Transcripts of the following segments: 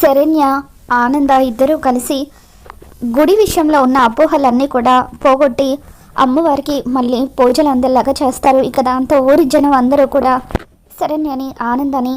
శరణ్య, ఆనంద ఇద్దరూ కలిసి గుడి విషయంలో ఉన్న అపోహలన్నీ కూడా పోగొట్టి అమ్మవారికి మళ్ళీ పూజలు అందరిలాగా చేస్తారు. ఇక దాంతో ఊరి జనం అందరూ కూడా శరణ్యని, ఆనందని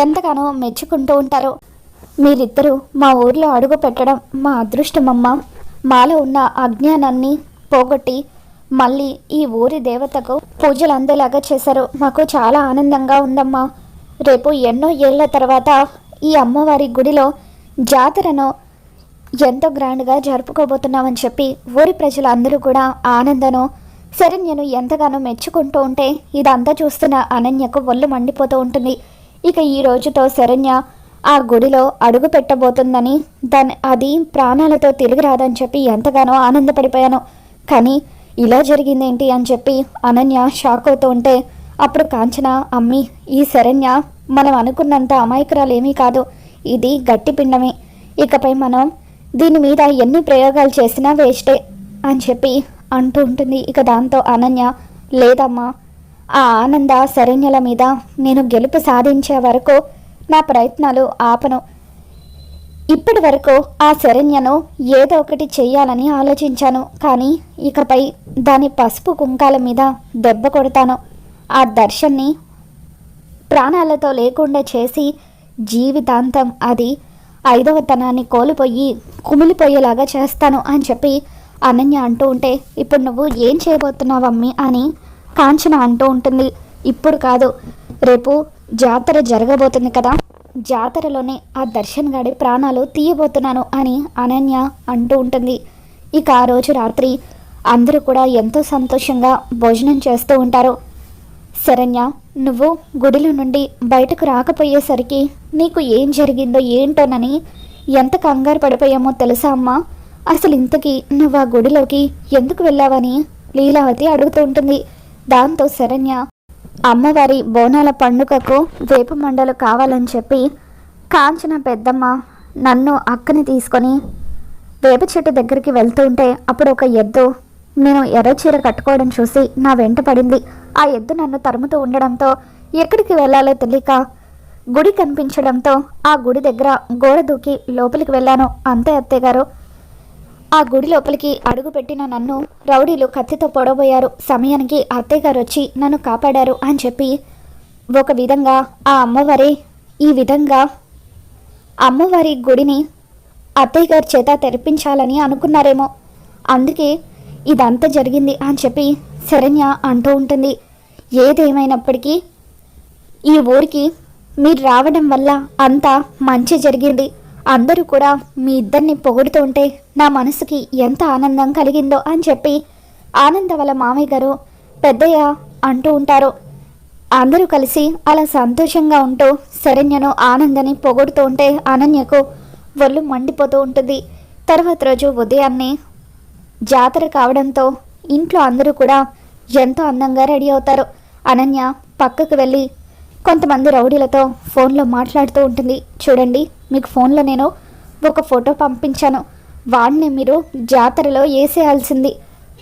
ఎంతగానో మెచ్చుకుంటూ ఉంటారు. మీరిద్దరూ మా ఊర్లో అడుగు పెట్టడం మా అదృష్టమమ్మ. మాలో ఉన్న అజ్ఞానాన్ని పోగొట్టి మళ్ళీ ఈ ఊరి దేవతకు పూజలు అందేలాగా చేశారు. మాకు చాలా ఆనందంగా ఉందమ్మా. రేపు ఎన్నో ఏళ్ల తర్వాత ఈ అమ్మవారి గుడిలో జాతరను ఎంతో గ్రాండ్గా జరుపుకోబోతున్నామని చెప్పి ఊరి ప్రజలు అందరూ కూడా ఆనందను, శరణ్యను ఎంతగానో మెచ్చుకుంటూ ఉంటే ఇదంతా చూస్తున్న అనన్యకు ఒళ్ళు మండిపోతూ ఉంటుంది. ఇక ఈ రోజుతో శరణ్య ఆ గుడిలో అడుగు పెట్టబోతుందని, అది ప్రాణాలతో తిరిగి రాదని చెప్పి ఎంతగానో ఆనందపడిపోయాను. కానీ ఇలా జరిగిందేంటి అని చెప్పి అనన్య షాక్ అవుతూ ఉంటే అప్పుడు కాంచన, అమ్మి, ఈ శరణ్య మనం అనుకున్నంత అమాయకురాలేమీ కాదు. ఇది గట్టి పిండమే. ఇకపై మనం దీని మీద ఎన్ని ప్రయోగాలు చేసినా వేస్టే అని చెప్పి అంటూ ఉంటుంది. ఇక దాంతో అనన్య, లేదమ్మా, ఆ ఆనంద శరణ్యల మీద నేను గెలుపు సాధించే వరకు నా ప్రయత్నాలు ఆపను. ఇప్పటి వరకు ఆ శరణ్యను ఏదో ఒకటి చెయ్యాలని ఆలోచించాను. కానీ ఇకపై దాని పసుపు కుంకాల మీద దెబ్బ కొడతాను. ఆ దర్శన్ని ప్రాణాలతో లేకుండా చేసి జీవితాంతం అది 5వ తనాన్ని కోల్పోయి కుమిలిపోయేలాగా చేస్తాను అని చెప్పి అనన్య అంటూ ఉంటే, ఇప్పుడు నువ్వు ఏం చేయబోతున్నావమ్మి అని కాంచన అంటూ ఉంటుంది. ఇప్పుడు కాదు, రేపు జాతర జరగబోతుంది కదా, జాతరలోనే ఆ దర్శన్ గాడి ప్రాణాలు తీయబోతున్నాను అని అనన్య అంటూ ఉంటుంది. ఇక ఆ రోజు రాత్రి అందరూ కూడా ఎంతో సంతోషంగా భోజనం చేస్తూ ఉంటారు. శరణ్య, నువ్వు గుడిలో నుండి బయటకు రాకపోయేసరికి నీకు ఏం జరిగిందో ఏంటోనని ఎంత కంగారు పడిపోయామో తెలుసా అమ్మా? అసలు ఇంతకీ నువ్వు ఆ గుడిలోకి ఎందుకు వెళ్ళావని లీలావతి అడుగుతూ ఉంటుంది. దాంతో శరణ్య, అమ్మవారి బోనాల పండుగకు వేప మండలు కావాలని చెప్పి కాంచన పెద్దమ్మ నన్ను అక్కని తీసుకొని వేప చెట్టు దగ్గరికి వెళ్తూ ఉంటే అప్పుడు ఒక ఎద్దు నేను ఎర్ర చీర కట్టుకోవడం చూసి నా వెంట పడింది. ఆ ఎద్దు నన్ను తరుముతూ ఉండడంతో ఎక్కడికి వెళ్ళాలో తెలియక గుడి కనిపించడంతో ఆ గుడి దగ్గర గోడ దూకి లోపలికి వెళ్ళాను. అంతే అత్తయ్య గారు. ఆ గుడి లోపలికి అడుగుపెట్టిన నన్ను రౌడీలు కత్తితో పొడవబోయారు. సమయానికి అత్తయ్య గారు వచ్చి నన్ను కాపాడారు అని చెప్పి ఒక విధంగా ఆ అమ్మవారి ఈ విధంగా అమ్మవారి గుడిని అత్తయ్య గారి చేత తెరిపించాలని అనుకున్నారేమో, అందుకే ఇదంతా జరిగింది అని చెప్పి శరణ్య అంటూ ఉంటుంది. ఏదేమైనప్పటికీ ఈ ఊరికి మీరు రావడం వల్ల అంతా మంచి జరిగింది. అందరూ కూడా మీ ఇద్దరిని పొగుడుతూ ఉంటే నా మనసుకి ఎంత ఆనందం కలిగిందో అని చెప్పి ఆనంద వాళ్ళ మామయ్య గారు పెద్దయ్య అంటూ ఉంటారు. అందరూ కలిసి అలా సంతోషంగా ఉంటూ శరణ్యను, ఆనందని పొగుడుతూ ఉంటే అనన్యకు ఒళ్ళు మండిపోతూ ఉంటుంది. తర్వాత రోజు ఉదయాన్నే జాతర కావడంతో ఇంట్లో అందరూ కూడా ఎంతో అందంగా రెడీ అవుతారు. అనన్య పక్కకు వెళ్ళి కొంతమంది రౌడీలతో ఫోన్లో మాట్లాడుతూ ఉంటుంది. చూడండి, మీకు ఫోన్లో నేను ఒక ఫోటో పంపించాను. వాడిని మీరు జాతరలో వేసేయాల్సింది.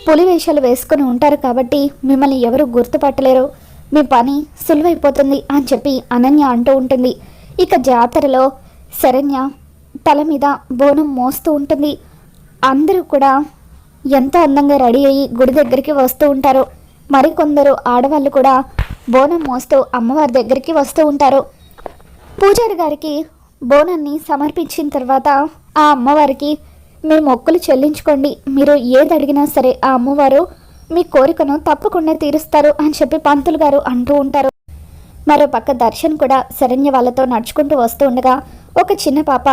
పులి వేషాలు వేసుకొని ఉంటారు కాబట్టి మిమ్మల్ని ఎవరు గుర్తుపట్టలేరు. మీ పని సులువైపోతుంది అని చెప్పి అనన్య అంటూ ఉంటుంది. ఇక జాతరలో శరణ్య తల మీద బోనం మోస్తూ ఉంటుంది. అందరూ కూడా ఎంతో అందంగా రెడీ అయ్యి గుడి దగ్గరికి వస్తూ ఉంటారు. మరికొందరు ఆడవాళ్ళు కూడా బోనం మోస్తూ అమ్మవారి దగ్గరికి వస్తూ ఉంటారు. పూజారి గారికి బోనాన్ని సమర్పించిన తర్వాత ఆ అమ్మవారికి మీ మొక్కులు చెల్లించుకోండి, మీరు ఏది అడిగినా సరే ఆ అమ్మవారు మీ కోరికను తప్పకుండా తీరుస్తారు అని చెప్పి పంతులు గారు అంటూ ఉంటారు. మరో పక్క దర్శన్ కూడా శరణ్య వాళ్ళతో నడుచుకుంటూ వస్తూ ఉండగా ఒక చిన్న పాప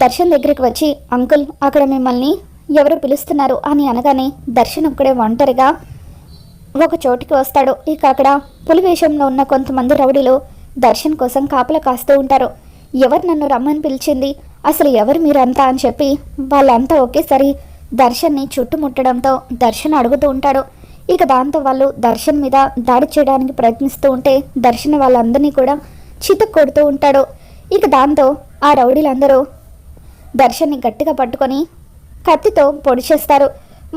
దర్శన్ దగ్గరికి వచ్చి, అంకుల్, అక్కడ మిమ్మల్ని ఎవరు పిలుస్తున్నారు అని అనగానే దర్శన్ ఒక్కడే ఒంటరిగా ఒక చోటికి వస్తాడు. ఇక అక్కడ పులివేషంలో ఉన్న కొంతమంది రౌడీలు దర్శన్ కోసం కాపలా కాస్తూ ఉంటారు. ఎవరు నన్ను రమ్మని పిలిచింది, అసలు ఎవరు మీరంతా అని చెప్పి వాళ్ళంతా ఒకేసారి దర్శన్ని చుట్టుముట్టడంతో దర్శన్ అడుగుతూ ఉంటాడు. ఇక దాంతో వాళ్ళు దర్శన్ మీద దాడి చేయడానికి ప్రయత్నిస్తూ ఉంటే దర్శన్ వాళ్ళందరినీ కూడా చితక్ కొడుతూ ఉంటాడు. ఇక దాంతో ఆ రౌడీలందరూ దర్శన్ని గట్టిగా పట్టుకొని కత్తితో పొడి చేస్తారు.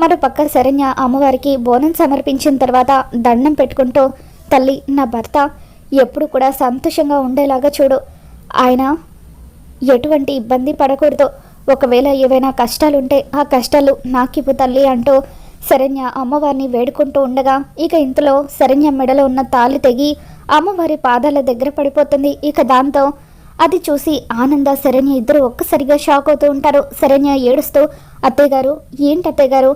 మరోపక్క శరణ్య అమ్మవారికి బోనం సమర్పించిన తర్వాత దండం పెట్టుకుంటూ, తల్లి, నా భర్త ఎప్పుడు కూడా సంతోషంగా ఉండేలాగా చూడు. ఆయన ఎటువంటి ఇబ్బంది పడకూడదు. ఒకవేళ ఏవైనా కష్టాలుంటే ఆ కష్టాలు నాకివ్వు తల్లి అంటూ శరణ్య అమ్మవారిని వేడుకుంటూ ఉండగా ఇక ఇంతలో శరణ్య మెడలో ఉన్న తాళి తెగి అమ్మవారి పాదాల దగ్గర పడిపోతుంది. ఇక దాంతో అది చూసి ఆనంద శరణ్య ఇద్దరు ఒక్కసారిగా షాక్ అవుతూ ఉంటారు. శరణ్య ఏడుస్తూ, అత్తయ్య గారు, ఏంటి అత్తయ్య గారు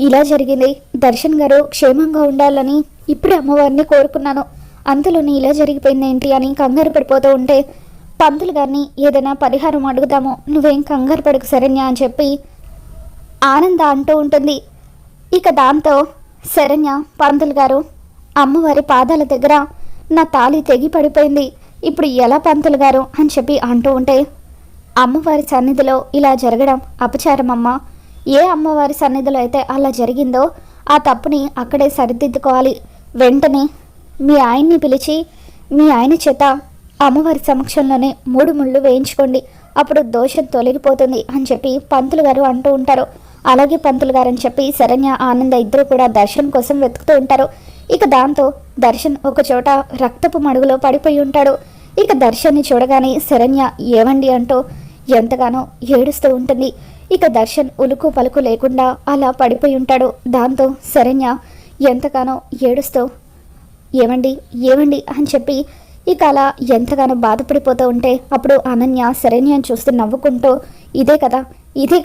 ఇలా జరిగింది? దర్శన్ గారు క్షేమంగా ఉండాలని ఇప్పుడే అమ్మవారిని కోరుకున్నాను, అంతలోని ఇలా జరిగిపోయింది ఏంటి అని కంగారు పడిపోతూ ఉంటే, పంతులు గారిని ఏదైనా పరిహారం అడుగుదాము, నువ్వేం కంగారు పడకు శరణ్య అని చెప్పి ఆనంద అంటూ ఉంటుంది. ఇక దాంతో శరణ్య, పంతులు గారు, అమ్మవారి పాదాల దగ్గర నా తాళి తెగి పడిపోయింది, ఇప్పుడు ఎలా పంతులు గారు అని చెప్పి అంటూ ఉంటే, అమ్మవారి సన్నిధిలో ఇలా జరగడం అపచారం అమ్మ. ఏ అమ్మవారి సన్నిధిలో అయితే అలా జరిగిందో ఆ తప్పుని అక్కడే సరిదిద్దుకోవాలి. వెంటనే మీ ఆయన్ని పిలిచి మీ ఆయన చేత అమ్మవారి సమక్షంలోనే 3 ముళ్ళు వేయించుకోండి, అప్పుడు దోషం తొలగిపోతుంది అని చెప్పి పంతులు గారు అంటూ ఉంటారు. అలాగే పంతులు గారు అని చెప్పి శరణ్య, ఆనంద ఇద్దరు కూడా దర్శన్ కోసం వెతుకుతూ ఉంటారు. ఇక దాంతో దర్శన్ ఒక చోట రక్తపు మడుగులో పడిపోయి ఉంటాడు. ఇక దర్శన్ని చూడగానే శరణ్య ఏవండి అంటూ ఎంతగానో ఏడుస్తూ ఉంటుంది. ఇక దర్శన్ ఉలుకు పలుకు లేకుండా అలా పడిపోయి ఉంటాడు. దాంతో శరణ్య ఎంతగానో ఏడుస్తూ ఏవండి ఏవండి అని చెప్పి ఇక అలా ఎంతగానో బాధపడిపోతూ ఉంటే అప్పుడు అనన్య శరణ్యని చూస్తూ నవ్వుకుంటూ, ఇదే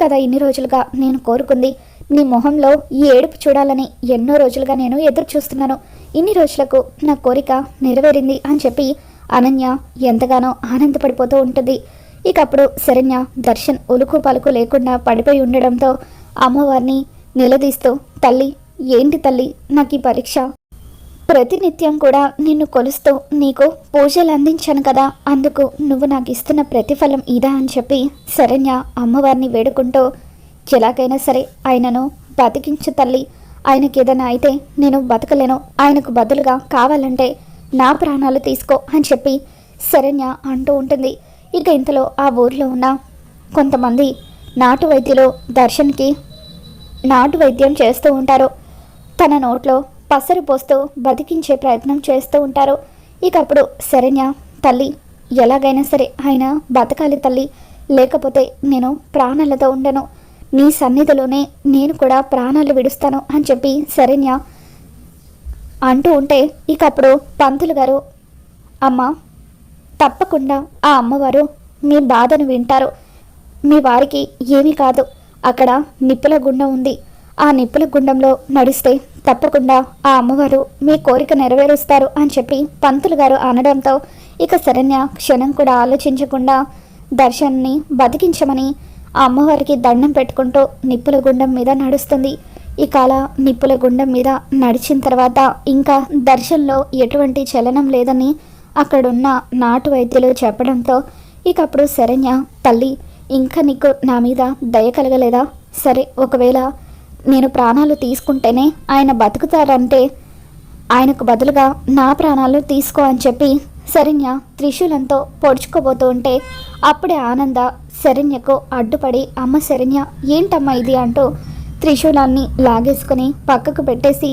కదా ఇన్ని రోజులుగా నేను కోరుకుంది, నీ మొహంలో ఈ ఏడుపు చూడాలని ఎన్నో రోజులుగా నేను ఎదురు చూస్తున్నాను, ఇన్ని రోజులకు నా కోరిక నెరవేరింది అని చెప్పి అనన్య ఎంతగానో ఆనందపడిపోతూ ఉంటుంది. ఇక అప్పుడు శరణ్య దర్శన్ ఉలుకు పలుకు లేకుండా పడిపోయి ఉండడంతో అమ్మవారిని నిలదీస్తూ, తల్లి ఏంటి తల్లి నాకు ఈ పరీక్ష, ప్రతినిత్యం కూడా నిన్ను కొలుస్తూ నీకు పూజలు అందించాను కదా, అందుకు నువ్వు నాకు ఇస్తున్న ప్రతిఫలం ఇదా అని చెప్పి శరణ్య అమ్మవారిని వేడుకుంటూ, ఎలాగైనా సరే ఆయనను బతికించు తల్లి, ఆయనకి ఏదైనా అయితే నేను బతకలేను, ఆయనకు బదులుగా కావాలంటే నా ప్రాణాలు తీసుకో అని చెప్పి శరణ్య అంటూ ఉంటుంది. ఇక ఇంతలో ఆ ఊర్లో ఉన్న కొంతమంది నాటు వైద్యులు దర్శన్కి నాటు వైద్యం చేస్తూ ఉంటారు. తన నోట్లో పసరు పోస్తూ బతికించే ప్రయత్నం చేస్తూ ఉంటారు. ఇక అప్పుడు శరణ్య, తల్లి ఎలాగైనా సరే ఆయన బతకాలి తల్లి, లేకపోతే నేను ప్రాణాలతో ఉండను, నీ సన్నిధిలోనే నేను కూడా ప్రాణాలు విడుస్తాను అని చెప్పి శరణ్య అంటూ ఉంటే ఇక అప్పుడు పంతులు గారు, అమ్మ తప్పకుండా ఆ అమ్మవారు మీ బాధను వింటారు, మీ వారికి ఏమీ కాదు, అక్కడ నిప్పుల గుండం ఉంది, ఆ నిప్పుల గుండంలో నడిస్తే తప్పకుండా ఆ అమ్మవారు మీ కోరిక నెరవేరుస్తారు అని చెప్పి పంతులు గారు అనడంతో ఇక శరణ్య క్షణం కూడా ఆలోచించకుండా దర్శన్ని బతికించమని ఆ అమ్మవారికి దండం పెట్టుకుంటూ నిప్పుల గుండం మీద నడుస్తుంది. ఇక అలా నిప్పుల గుండం మీద నడిచిన తర్వాత ఇంకా దర్శన్లో ఎటువంటి చలనం లేదని అక్కడున్న నాటు వైద్యులు చెప్పడంతో ఇక అప్పుడు శరణ్య, తల్లి ఇంకా నీకు నా మీద దయ కలగలేదా, సరే ఒకవేళ నేను ప్రాణాలు తీసుకుంటేనే ఆయన బతుకుతారంటే ఆయనకు బదులుగా నా ప్రాణాలు తీసుకో అని చెప్పి శరణ్య త్రిశూలంతో పొడుచుకోబోతూ ఉంటే అప్పుడే ఆనంద శరణ్యకు అడ్డుపడి, అమ్మ శరణ్య ఏంటమ్మా ఇది అంటూ త్రిశూలాన్ని లాగేసుకొని పక్కకు పెట్టేసి,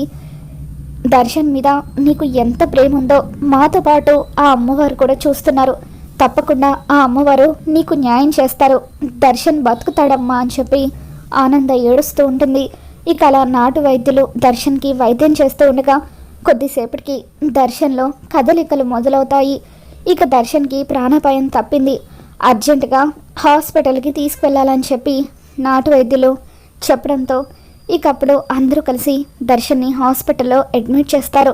దర్శన్ మీద నీకు ఎంత ప్రేమ ఉందో మాతో పాటు ఆ అమ్మవారు కూడా చూస్తున్నారు, తప్పకుండా ఆ అమ్మవారు నీకు న్యాయం చేస్తారు, దర్శన్ బతుకుతాడమ్మా అని చెప్పి ఆనంద ఏడుస్తూ ఉంటుంది. ఇక అలా నాటు వైద్యులు దర్శన్కి వైద్యం చేస్తూ ఉండగా కొద్దిసేపటికి దర్శన్లో కదలికలు మొదలవుతాయి. ఇక దర్శన్కి ప్రాణాపాయం తప్పింది, అర్జెంటుగా హాస్పిటల్కి తీసుకువెళ్ళాలని చెప్పి నాటు వైద్యులు చెప్పడంతో ఇక అప్పుడు అందరూ కలిసి దర్శన్ని హాస్పిటల్లో అడ్మిట్ చేస్తారు.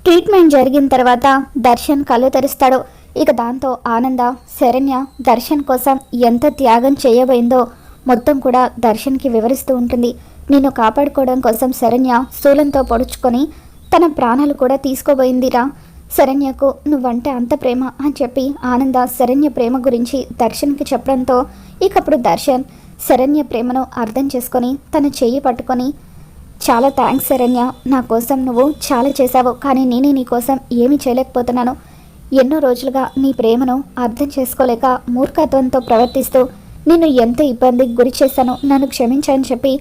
ట్రీట్మెంట్ జరిగిన తర్వాత దర్శన్ కళ్ళు తెరుస్తాడు. ఇక దాంతో ఆనంద శరణ్య దర్శన్ కోసం ఎంత త్యాగం చేయబోయిందో మొత్తం కూడా దర్శన్కి వివరిస్తూ ఉంటుంది. నిన్ను కాపాడుకోవడం కోసం శరణ్య శూలంతో పొడుచుకొని తన ప్రాణాలు కూడా తీసుకోబోయిందిరా, శరణ్యకు నువ్వంటే అంత ప్రేమ అని చెప్పి ఆనంద శరణ్య ప్రేమ గురించి దర్శన్కి చెప్పడంతో ఇకప్పుడు దర్శన్ శరణ్య ప్రేమను అర్థం చేసుకొని తన చెయ్యి పట్టుకొని, చాలా థ్యాంక్స్ శరణ్య, నా కోసం నువ్వు చాలా చేశావు, కానీ నేనే నీ కోసం ఏమీ చేయలేకపోతున్నాను, ఎన్నో రోజులుగా నీ ప్రేమను అర్థం చేసుకోలేక మూర్ఖత్వంతో ప్రవర్తిస్తూ నిన్ను ఎంత ఇబ్బందికి గురి చేశానో నన్ను క్షమించని చెప్పి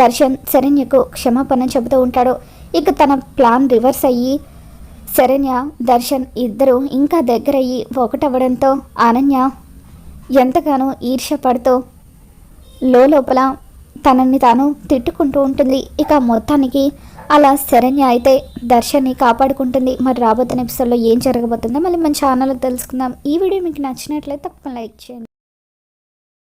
దర్శన్ శరణ్యకు క్షమాపణ చెబుతూ ఉంటాడు. ఇక తన ప్లాన్ రివర్స్ అయ్యి శరణ్య దర్శన్ ఇద్దరు ఇంకా దగ్గరయ్యి ఒకటవ్వడంతో అనన్య ఎంతగానో ఈర్ష్య పడుతూ లోపల తనని తాను తిట్టుకుంటూ ఉంటుంది. ఇక మొత్తానికి అలా శరణ్య అయితే దర్శన్ని కాపాడుకుంటుంది. మరి రాబోతున్న ఎపిసోడ్లో ఏం జరగబోతుందో మళ్ళీ మన ఛానల్లో తెలుసుకుందాం. ఈ వీడియో మీకు నచ్చినట్లయితే తప్పకుండా లైక్ చేయండి.